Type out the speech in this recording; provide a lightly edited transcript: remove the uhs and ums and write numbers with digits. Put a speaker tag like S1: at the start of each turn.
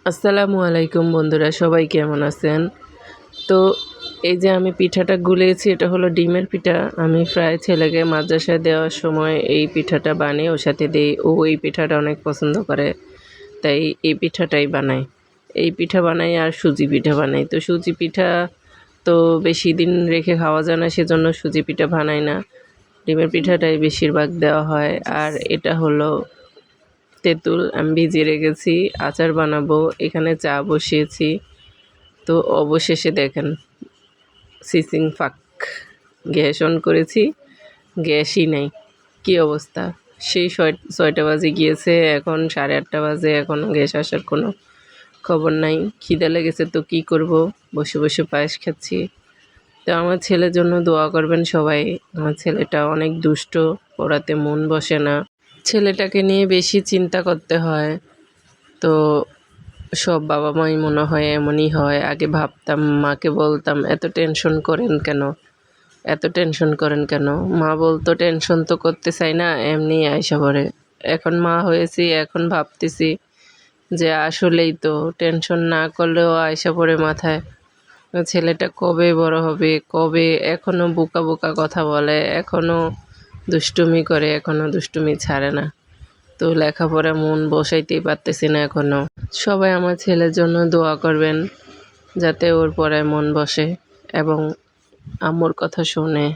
S1: আসসালামু আলাইকুম বন্ধুরা, সবাই কেমন আছেন? তো এই যে আমি পিঠাটা গুলিয়েছি, এটা হলো ডিমের পিঠা। আমি প্রায় ছেলেকে মাদ্রাসায় দেওয়ার সময় এই পিঠাটা বানিয়ে ওর সাথে দিই। ও এই পিঠাটা অনেক পছন্দ করে, তাই এই পিঠাটাই বানাই। এই পিঠা বানাই আর সুজি পিঠা বানাই। তো সুজি পিঠা তো বেশি দিন রেখে খাওয়া যায় না, সেজন্য সুজি পিঠা বানাই না। ডিমের পিঠাটাই বেশিরভাগ দেওয়া হয়। আর এটা হলো তেঁতুল আমি ভিজিয়ে রেখেছি, আচার বানাবো। এখানে চা বসিয়েছি। তো অবশেষে দেখেন সিসিং ফাক, গ্যাস অন করেছি, গ্যাসই নাই। কী অবস্থা! সেই 6টা বাজে গিয়েছে, এখন 8:30 বাজে, এখনও গ্যাস আসার কোনো খবর নাই। খিদে লেগেছে তো কী করব, বসে বসে পায়েস খাচ্ছি। তো আমার ছেলের জন্য দোয়া করবেন সবাই। আমার ছেলেটা অনেক দুষ্ট, পড়াতে মন বসে না। ছেলেটাকে নিয়ে বেশি চিন্তা করতে হয়। তো সব বাবা মাই মনে হয় এমনই হয়। আগে ভাবতাম, মাকে বলতাম, এত টেনশন করেন কেন, এত টেনশন করেন কেন? মা বলতো, টেনশন তো করতে চাই না, এমনি আইসা পড়ে। এখন মা হয়েছি, এখন ভাবতেছি যে আসলেই তো টেনশন না করলেও আইসা পড়ে মাথায়। ছেলেটা কবে বড় হবে, কবে? এখনও বোকা বোকা কথা বলে, এখনও দুষ্টুমি করে, এখনও দুষ্টুমি ছাড়ে না। তো লেখাপড়া মন বসাইতেই পারতেছি না এখনও। সবাই আমার ছেলের জন্য দোয়া করবেন, যাতে ওর পড়ায় মন বসে এবং আম্মুর কথা শোনে।